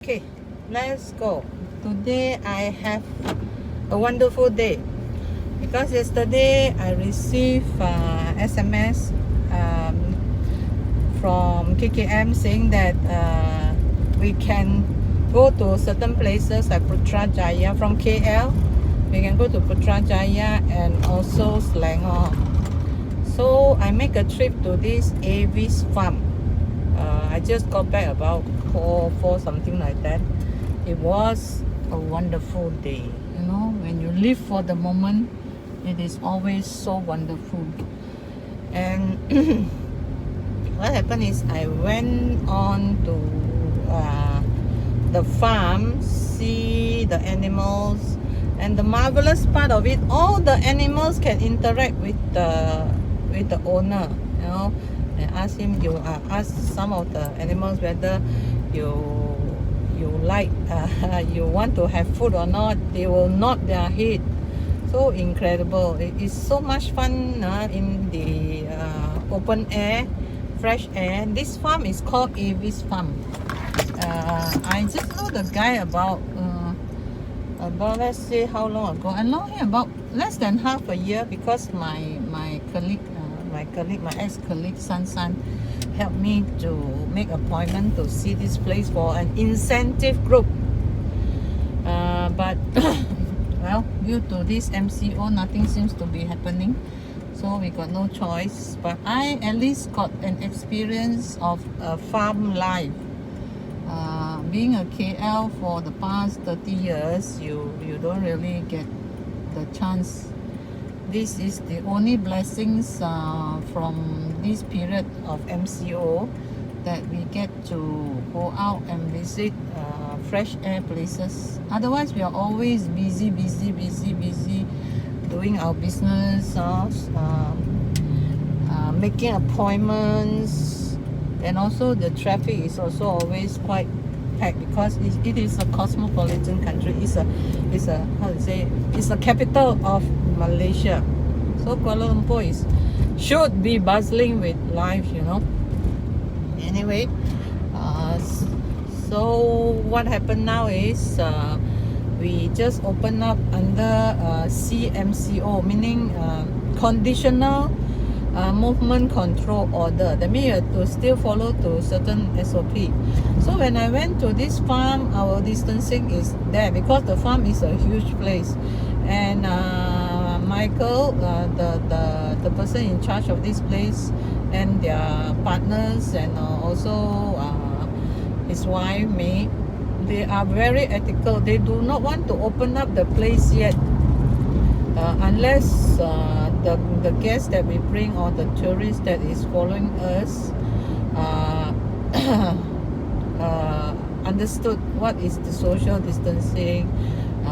Okay, let's go. Today I have a wonderful day because yesterday I received SMS from KKM saying that we can go to certain places like Putrajaya from KL. We can go to Putrajaya and also Selangor. So I make a trip to this Avis farm. I just got back about 4 something like that. It was a wonderful day. You know, when you live for the moment, it is always so wonderful. And what happened is I went on to the farm, see the animals, and the marvelous part of it, all the animals can interact with the owner. You know, and ask him. You ask some of the animals whether you like you want to have food or not. They will nod their head. So incredible. It is so much fun in the open air, fresh air. This farm is called Avis Farm. I just know the guy about let's say how long ago. I know him about less than half a year because my colleague, my ex-colleague San helped me to make appointment to see this place for an incentive group. But well, due to this MCO, nothing seems to be happening, so we got no choice. But I at least got an experience of farm life. Being a KL for the past 30 years, you don't really get the chance. This is the only blessings from this period of MCO that we get to go out and visit fresh air places. Otherwise, we are always busy doing our business, making appointments, and also the traffic is also always quite packed because it is a cosmopolitan country. It's a how to say, it's the capital of Malaysia. So Kuala Lumpur should be bustling with life, you know. Anyway, so what happened now is we just open up under CMCO, meaning conditional movement control order. That means you have to still follow to certain SOP. So when I went to this farm, our distancing is there because the farm is a huge place, and Michael, the person in charge of this place, and their partners, and also his wife May, they are very ethical. They do not want to open up the place yet unless the guests that we bring or the tourists that is following us understood what is the social distancing,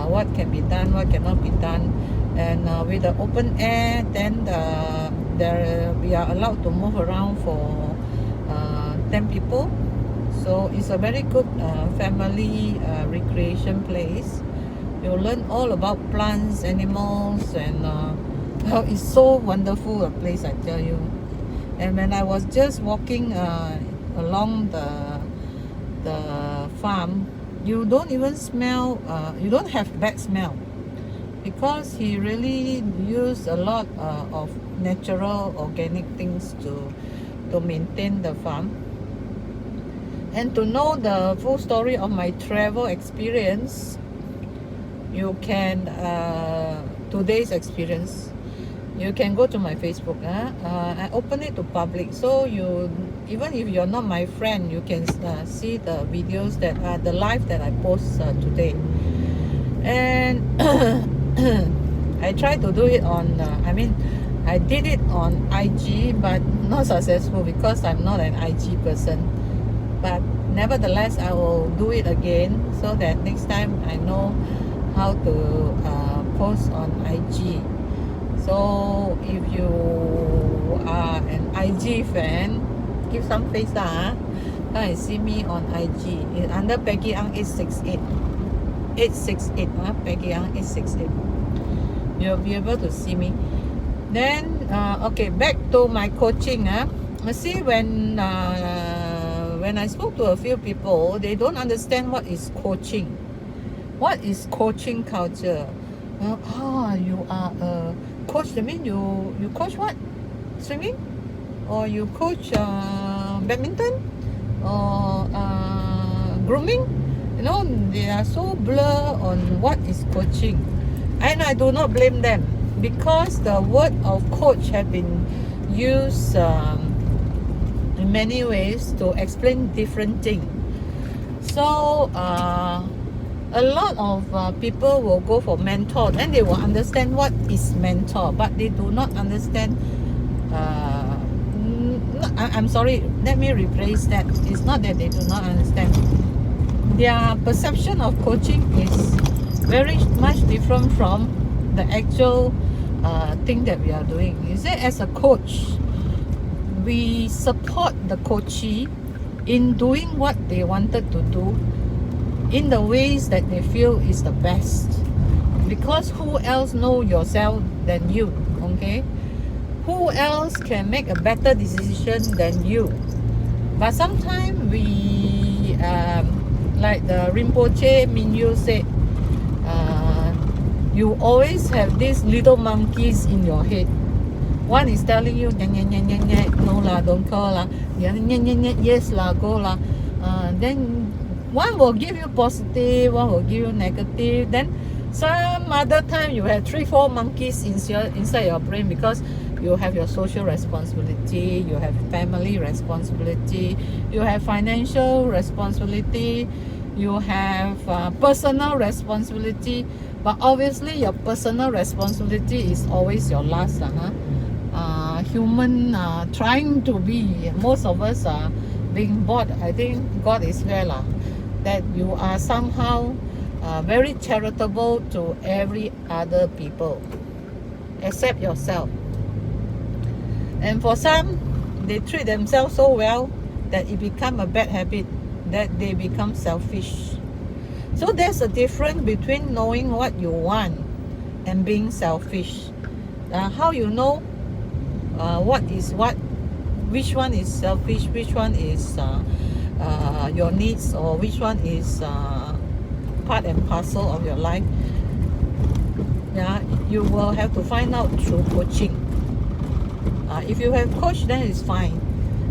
what can be done, what cannot be done. And with the open air, then we are allowed to move around for 10 people. So it's a very good family recreation place. You learn all about plants, animals, and it's so wonderful a place, I tell you. And when I was just walking along the farm, you don't even smell, you don't have bad smell, because he really used a lot of natural organic things to maintain the farm. And to know the full story of my travel experience, you can today's experience, you can go to my Facebook. I open it to public, so you, even if you're not my friend, you can see the videos that are the live that I post today. And I tried to do it on I did it on IG, but not successful because I'm not an IG person. But nevertheless, I will do it again so that next time I know how to post on IG. So if you are an IG fan, give some face lah. Come and see me on IG. It's under Peggy Ang 868. Peggy Ang 868. You'll be able to see me. Then okay, back to my coaching. See, when when I spoke to a few people, they don't understand what is coaching. What is coaching culture? You are a coach. That means you coach what? Swimming? Or you coach badminton? Or grooming? You know, they are so blur on what is coaching. And I do not blame them, because the word of coach have been used in many ways to explain different things. So a lot of people will go for mentor, and they will understand what is mentor, but they do not understand. I'm sorry, let me rephrase that. It's not that they do not understand. Their perception of coaching is very much different from the actual thing that we are doing. Is that as a coach, we support the coachee in doing what they wanted to do in the ways that they feel is the best, because who else know yourself than you? Okay, who else can make a better decision than you? But sometimes we like the Rinpoche Minyu said, you always have these little monkeys in your head. One is telling you, no lah, don't call lah. Yes lah, go lah. Then one will give you positive, one will give you negative. Then some other time you have 3-4 monkeys inside your brain, because you have your social responsibility, you have family responsibility, you have financial responsibility, you have personal responsibility. But obviously your personal responsibility is always your last. Human trying to be, most of us are being bought. I think God is fair lah, that you are somehow very charitable to every other people except yourself. And for some, they treat themselves so well that it become a bad habit, that they become selfish. So there's a difference between knowing what you want and being selfish. How you know what is what, which one is selfish, which one is your needs, or which one is part and parcel of your life? Yeah, you will have to find out through coaching. If you have coach, then it's fine.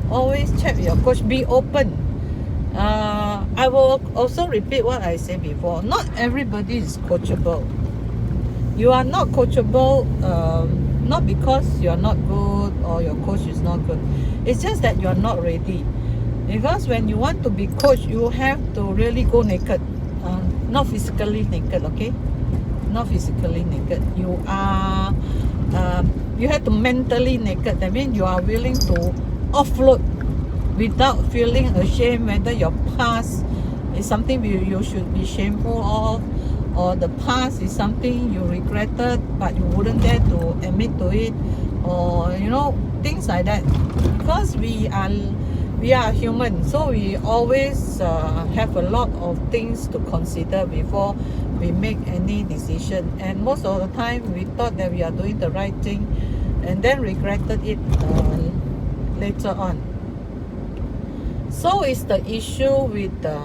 Always check with your coach. Be open. I will also repeat what I said before. Not everybody is coachable. You are not coachable, not because you're not good or your coach is not good. It's just that you're not ready. Because when you want to be coached, you have to really go naked. Not physically naked, okay? Not physically naked. You are you have to mentally naked. That means you are willing to offload without feeling ashamed whether your past is something you should be shameful of, or the past is something you regretted but you wouldn't dare to admit to it, or you know, things like that. Because we are human, so we always have a lot of things to consider before we make any decision. And most of the time we thought that we are doing the right thing and then regretted it later on. So is the issue with the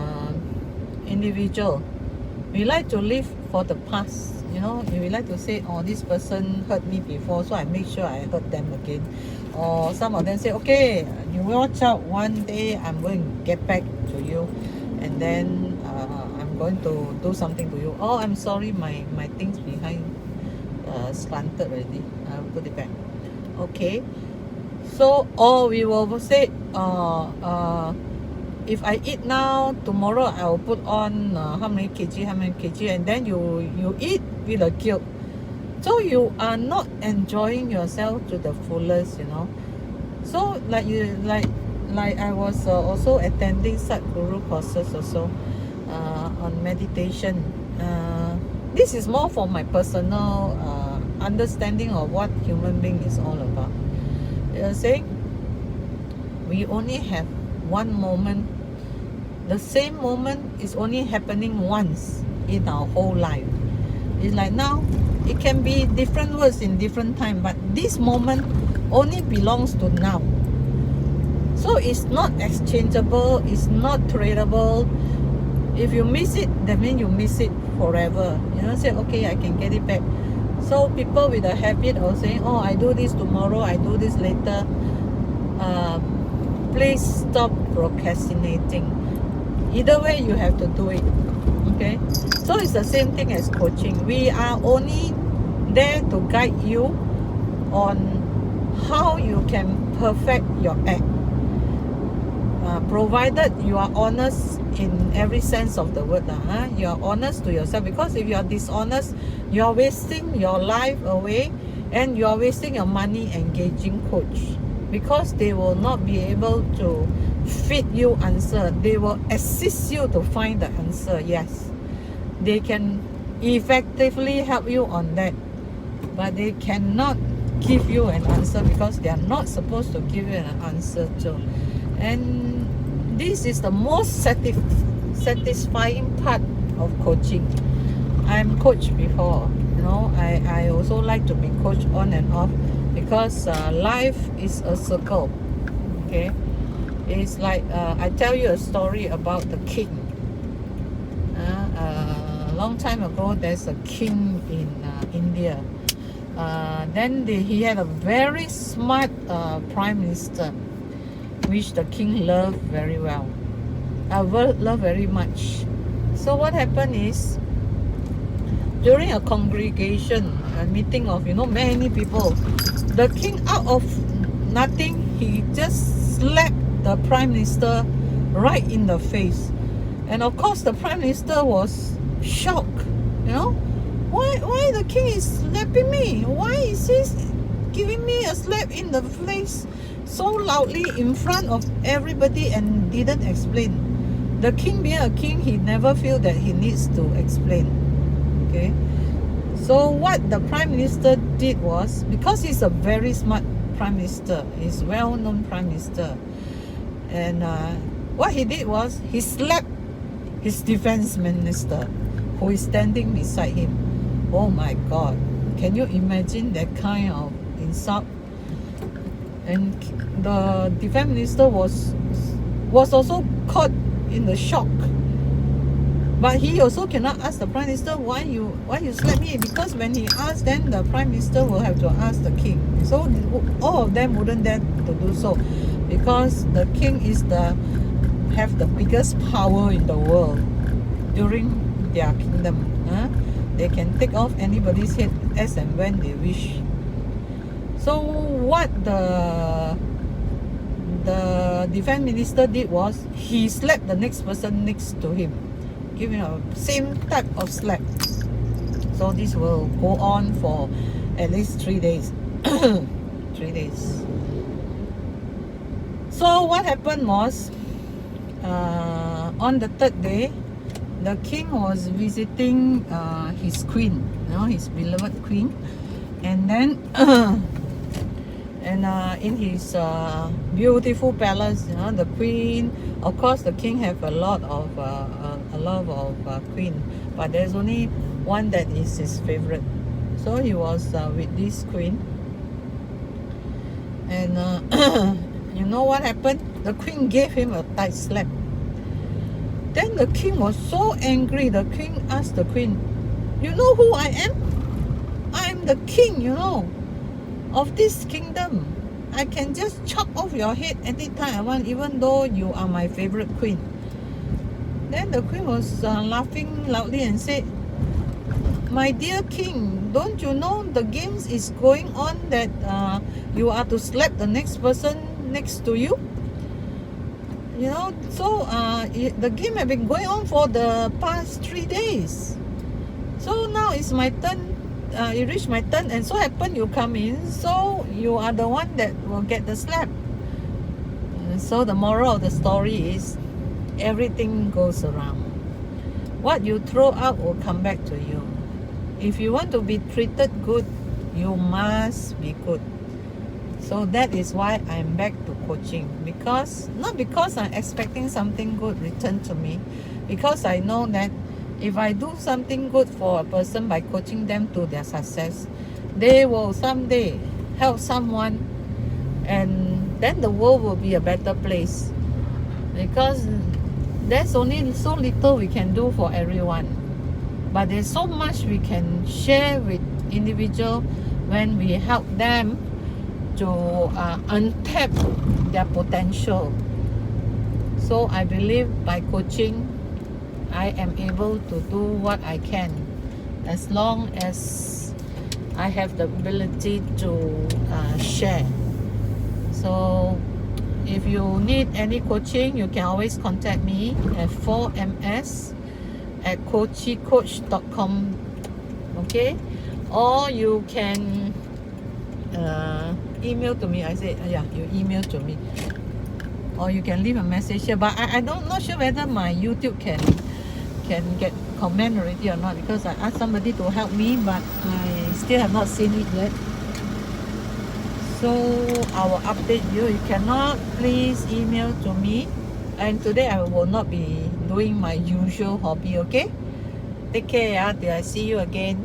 individual. We like to live for the past. You know, we like to say, oh, this person hurt me before, so I make sure I hurt them again. Or some of them say, okay, you watch out, one day I'm going to get back to you, and then I'm going to do something to you. Oh, I'm sorry, my things behind slanted already. I'll put it back. Okay. So, or we will say, if I eat now, tomorrow I will put on how many kg, and then you eat with a guilt. So you are not enjoying yourself to the fullest, you know. So like I was also attending Sadhguru courses also on meditation. This is more for my personal understanding of what human being is all about. They're saying we only have one moment. The same moment is only happening once in our whole life. It's like now, it can be different words in different time, but this moment only belongs to now. So it's not exchangeable, it's not tradable. If you miss it, that means you miss it forever. You know, say, okay, I can get it back. So people with a habit of saying, oh, I do this tomorrow, I do this later. Please stop procrastinating. Either way, you have to do it. Okay? So it's the same thing as coaching. We are only there to guide you on how you can perfect your act. Provided you are honest in every sense of the word. You are honest to yourself, because if you are dishonest, you are wasting your life away, and you are wasting your money engaging coach, because they will not be able to feed you answer. They will assist you to find the answer. Yes, they can effectively help you on that, but they cannot give you an answer, because they are not supposed to give you an answer too. And this is the most satisfying part of coaching. I'm coached before, you know. I also like to be coached on and off, because life is a circle. Okay, it's like I tell you a story about the king. A long time ago, there's a king in India. Then he had a very smart prime minister, which the king loved very well. Loved very much. So what happened is, during a congregation, a meeting of many people, the king, out of nothing, he just slapped the prime minister right in the face. And of course the prime minister was shocked. Why the king is slapping me? Why is he giving me a slap in the face so loudly in front of everybody, and didn't explain? The king, being a king, he never feel that he needs to explain. Okay, so what the prime minister did was, because he's a very smart prime minister, he's well-known prime minister, and what he did was, he slapped his defense minister, who is standing beside him. Oh my God, can you imagine that kind of insult? And the defense minister was also caught in the shock, but he also cannot ask the prime minister, why you slap me, because when he asked, then the prime minister will have to ask the king. So all of them wouldn't dare to do so, because the king have the biggest power in the world during their kingdom. They can take off anybody's head as and when they wish. So what the defense minister did was, he slapped the next person next to him, giving a same type of slap. So this will go on for at least 3 days. 3 days. So what happened was, on the third day, the king was visiting his queen, his beloved queen, and then in his beautiful palace, the queen, of course the king have a lot of queen, but there's only one that is his favorite. So he was with this queen, and you know what happened? The queen gave him a tight slap. Then the king was so angry. The king asked the queen, you know who I am? I am the king, of this kingdom. I can just chop off your head anytime I want, even though you are my favorite queen. Then the queen was laughing loudly and said, my dear king, don't you know the games is going on, that you are to slap the next person next to you? So the game have been going on for the past 3 days. So now it's my turn. It reached my turn, and so happen you come in, so you are the one that will get the slap. So the moral of the story is, everything goes around. What you throw out will come back to you. If you want to be treated good, you must be good. So that is why I'm back to coaching, not because I'm expecting something good returned to me, because I know that if I do something good for a person by coaching them to their success, they will someday help someone, and then the world will be a better place, because there's only so little we can do for everyone, but there's so much we can share with individual when we help them to untap their potential. So I believe by coaching I am able to do what I can, as long as I have the ability to share. So if you need any coaching, you can always contact me at 4ms@coachycoach.com, okay? Or you can email to me. I said, yeah, you email to me, or you can leave a message here. But I don't not sure whether my YouTube can get comment already or not, because I asked somebody to help me, but I still have not seen it yet. So I will update you. You cannot, please email to me. And today I will not be doing my usual hobby, okay? Take care, till I see you again.